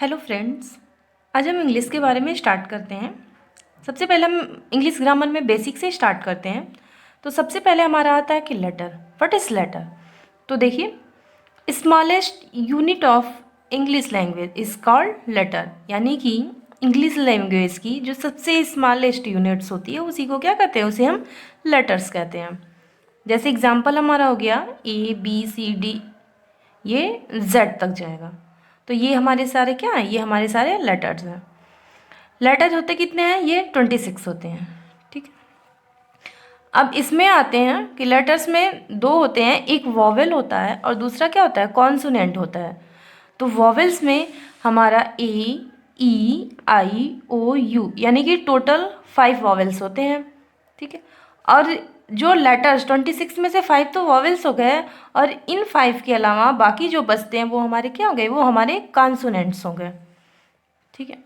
Hello friends, आज हम English के बारे में स्टार्ट करते हैं। सबसे पहले हम इंग्लिश ग्रामर में बेसिक से स्टार्ट करते हैं। तो सबसे पहले हमारा आता है कि लेटर। What is letter? तो देखिए, smallest unit of English language is called letter, यानी कि इंग्लिश लैंग्वेज की जो सबसे स्मॉलेस्ट यूनिट्स होती है उसी को क्या कहते हैं, उसे हम लेटर्स कहते हैं। जैसे एग्जाम्पल हमारा हो गया ABCD, ये Z तक जाएगा। तो ये हमारे सारे क्या हैं, ये हमारे सारे लेटर्स हैं। लेटर्स होते कितने हैं, ये 26 होते हैं। ठीक है, अब इसमें आते हैं कि लेटर्स में दो होते हैं, एक वॉवेल होता है और दूसरा क्या होता है, कॉन्सोनेंट होता है। तो वॉवेल्स में हमारा A E I O U यानी कि टोटल 5 वॉवेल्स होते हैं। ठीक है, और जो लेटर्स 26 में से 5 तो वॉवेल्स हो गए, और इन 5 के अलावा बाकी जो बचते हैं वो हमारे क्या हो गए, वो हमारे कॉन्सोनेंट्स हो गए। ठीक है,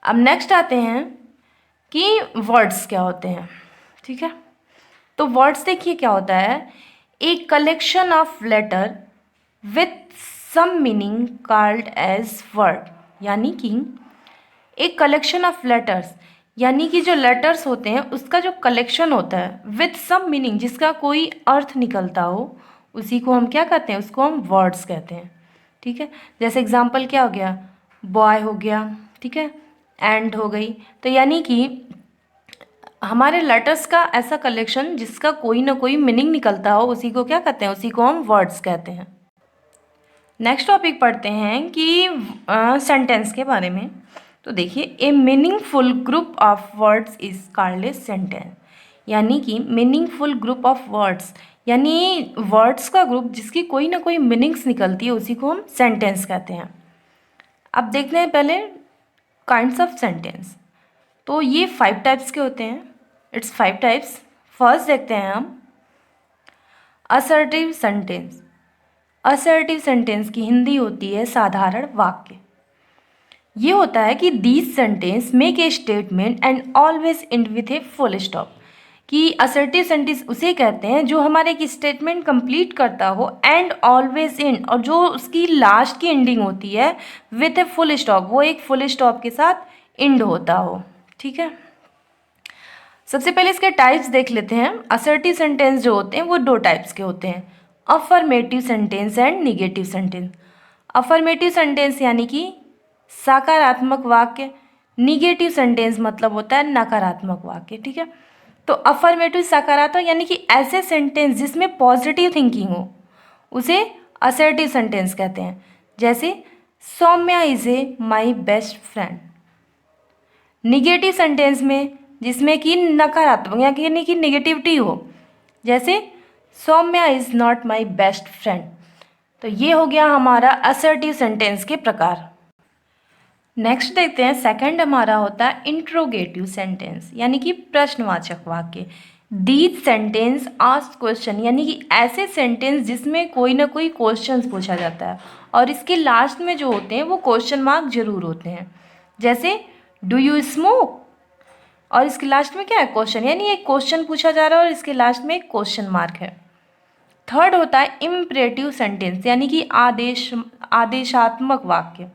अब नेक्स्ट आते हैं कि वर्ड्स क्या होते हैं। ठीक है, तो वर्ड्स देखिए क्या होता है, a collection of letter with some meaning called as word, यानी कि एक कलेक्शन ऑफ लेटर्स, यानी कि जो लेटर्स होते हैं उसका जो कलेक्शन होता है विथ सम मीनिंग, जिसका कोई अर्थ निकलता हो, उसी को हम क्या कहते हैं, उसको हम वर्ड्स कहते हैं। ठीक है, जैसे एग्जांपल क्या हो गया, बॉय हो गया, ठीक है, एंड हो गई। तो यानी कि हमारे लेटर्स का ऐसा कलेक्शन जिसका कोई ना कोई मीनिंग निकलता हो, उसी को क्या कहते हैं, उसी को हम वर्ड्स कहते हैं। नेक्स्ट टॉपिक पढ़ते हैं कि सेंटेंस के बारे में। तो देखिए, ए meaningful group of words is called a sentence, यानी कि मीनिंगफुल ग्रुप ऑफ वर्ड्स, यानी वर्ड्स का ग्रुप जिसकी कोई ना कोई मीनिंग्स निकलती है, उसी को हम सेंटेंस कहते हैं। अब देखते हैं पहले काइंड्स ऑफ सेंटेंस। तो ये 5 टाइप्स के होते हैं, इट्स 5 टाइप्स। फर्स्ट देखते हैं हम असर्टिव सेंटेंस। असर्टिव सेंटेंस की हिंदी होती है साधारण वाक्य। ये होता है कि these sentence make a statement and always and with a full stop, कि असर्टिव सेंटेंस उसे कहते हैं जो हमारे एक स्टेटमेंट कंप्लीट करता हो एंड ऑलवेज एंड, और जो उसकी लास्ट की एंडिंग होती है विथ ए फुल स्टॉप, वो एक फुल स्टॉप के साथ एंड होता हो। ठीक है, सबसे पहले इसके टाइप्स देख लेते हैं। असर्टिव सेंटेंस जो होते हैं वो 2 टाइप्स के होते हैं, affirmative sentence and negative sentence. Affirmative sentence यानी कि सकारात्मक वाक्य, निगेटिव सेंटेंस मतलब होता है नकारात्मक वाक्य। ठीक है, तो अफर्मेटिव सकारात्मक यानी कि ऐसे सेंटेंस जिसमें पॉजिटिव थिंकिंग हो, उसे असर्टिव सेंटेंस कहते हैं। जैसे Saumya is a my best friend. Negative sentence में जिसमें कि नकारात्मक यानी कि निगेटिविटी हो, जैसे Saumya is not my best friend. तो ये हो गया हमारा असर्टिव सेंटेंस के प्रकार। नेक्स्ट देखते हैं, सेकंड हमारा होता है इंट्रोगेटिव सेंटेंस, यानी कि प्रश्नवाचक वाक्य। दीज सेंटेंस आस्क क्वेश्चन, यानी कि ऐसे सेंटेंस जिसमें कोई ना कोई क्वेश्चन पूछा जाता है और इसके लास्ट में जो होते हैं वो क्वेश्चन मार्क जरूर होते हैं। जैसे डू यू स्मोक, और इसके लास्ट में क्या है, क्वेश्चन, यानी एक क्वेश्चन पूछा जा रहा है और इसके लास्ट में एक क्वेश्चन मार्क है। थर्ड होता है इम्परेटिव सेंटेंस, यानी कि आदेशात्मक वाक्य।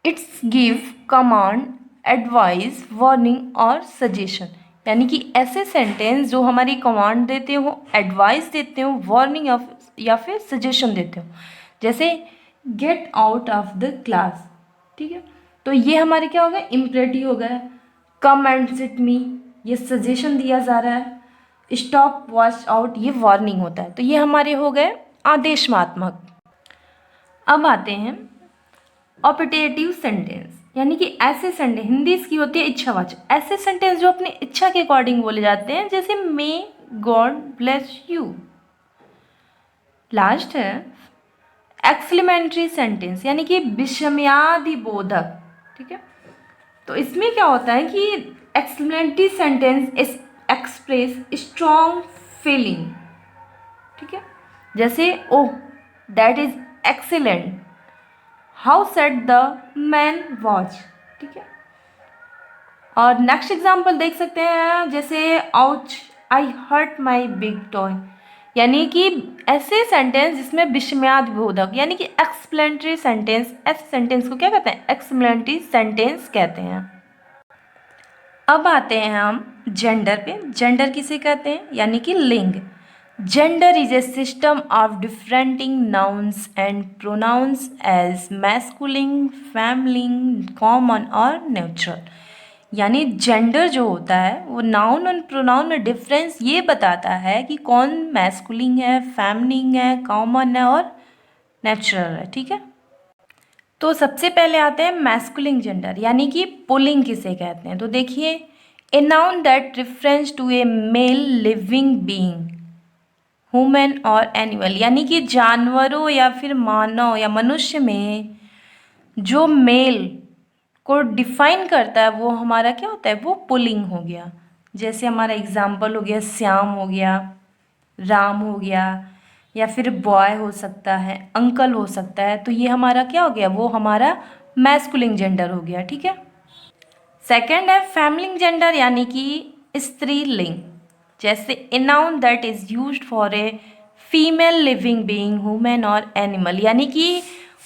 It's give command, advice, warning और सजेशन, यानी कि ऐसे सेंटेंस जो हमारी कमांड देते हो, एडवाइस देते हो, वार्निंग या फिर सजेशन देते हो। जैसे get out of the class. ठीक है, तो ये हमारे क्या हो गए, इम्परेटिव हो गए। कम एंड सिट मी, ये सजेशन दिया जा रहा है। स्टॉप, वॉच आउट, ये वार्निंग होता है। तो ये हमारे हो गए आदेशात्मक। अब आते हैं ऑपिटेटिव सेंटेंस, यानी कि ऐसे सेंटेंस, हिंदी इसकी होती है इच्छावाचक, ऐसे सेंटेंस जो अपनी इच्छा के अकॉर्डिंग बोले जाते हैं। जैसे may God bless you. Last है एक्सक्लेमेटरी सेंटेंस, यानी कि विस्मयादि बोधक। ठीक है, तो इसमें क्या होता है कि exclamatory sentence express strong feeling. ठीक है, जैसे oh that is excellent, how sad the man watch. ठीक है, और नेक्स्ट एग्जाम्पल देख सकते हैं, जैसे ouch I hurt my big toy, यानी कि ऐसे सेंटेंस जिसमें विस्मयादि बोधक यानी कि एक्सप्लेनेटरी सेंटेंस, ऐसे सेंटेंस को क्या कहते हैं? एक्सप्लेनेटरी सेंटेंस कहते हैं। अब आते हैं हम जेंडर पे। जेंडर किसे कहते हैं? यानी कि लिंग। Gender is a system of differenting nouns and pronouns as masculine, feminine, common और न्यूट्रल। यानी जेंडर जो होता है वो नाउन और प्रोनाउन में डिफरेंस ये बताता है कि कौन मैस्कुलिन है, फेमिनिन है, कॉमन है और नेचुरल है। ठीक है, तो सबसे पहले आते हैं मैस्कुलिन जेंडर यानी कि पुल्लिंग किसे कहते हैं। तो देखिए, a noun that reference to a male living being, human और एनिमल, यानी कि जानवरों या फिर मानव या मनुष्य में जो मेल को डिफाइन करता है वो हमारा क्या होता है? वो पुल्लिंग हो गया। जैसे हमारा एग्जाम्पल हो गया श्याम हो गया, राम हो गया, या फिर बॉय हो सकता है, अंकल हो सकता है। तो ये हमारा क्या हो गया? वो हमारा मैस्कुलिन जेंडर हो गया। ठीक है, सेकंड है फेमिनिन जेंडर यानी कि स्त्रीलिंग। जैसे ए noun that is used for a female living being, human और एनिमल, यानी कि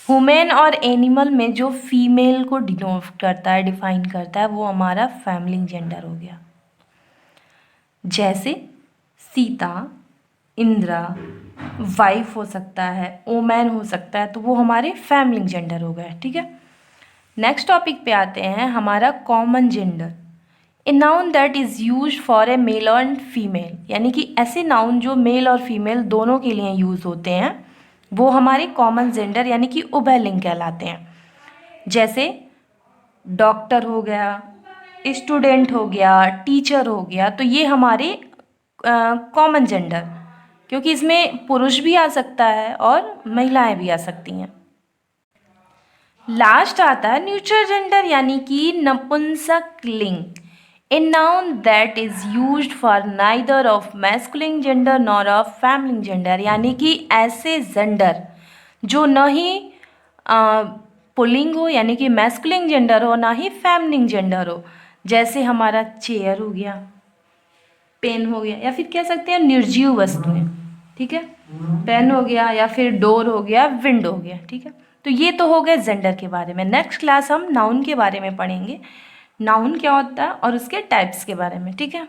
ह्यूमन और एनिमल में जो फीमेल को डिनोट करता है, डिफाइन करता है, वो हमारा फेमिनिन जेंडर हो गया। जैसे सीता, इंद्रा, वाइफ हो सकता है, ओमैन हो सकता है, तो वो हमारे फेमिनिन जेंडर हो गए। ठीक है, नेक्स्ट टॉपिक पे आते हैं हमारा common gender. A noun that is use for a male and female, यानी कि ऐसे नाउन जो मेल और फीमेल दोनों के लिए यूज़ होते हैं वो हमारे कॉमन जेंडर यानी कि उभयलिंग कहलाते हैं। जैसे डॉक्टर हो गया, स्टूडेंट हो गया, टीचर हो गया, तो ये हमारे कॉमन जेंडर, क्योंकि इसमें पुरुष भी आ सकता है और महिलाएं भी आ सकती हैं। लास्ट आता है न्यूट्रल जेंडर यानी कि नपुंसक लिंग। ए noun that is used for neither of masculine gender nor of feminine gender, यानी कि ऐसे जेंडर जो न ही पुल्लिंग हो यानी कि मैस्कुलिन जेंडर हो, ना ही फेमिनिन जेंडर हो। जैसे हमारा चेयर हो गया, पेन हो गया, या फिर कह सकते हैं निर्जीव वस्तुएं। ठीक है, पेन हो गया या फिर डोर हो गया, विंडो हो गया। ठीक है, तो ये तो हो गए जेंडर के बारे में। नेक्स्ट क्लास हम नाउन के बारे में पढ़ेंगे, नाउन क्या होता है और उसके टाइप्स के बारे में। ठीक है।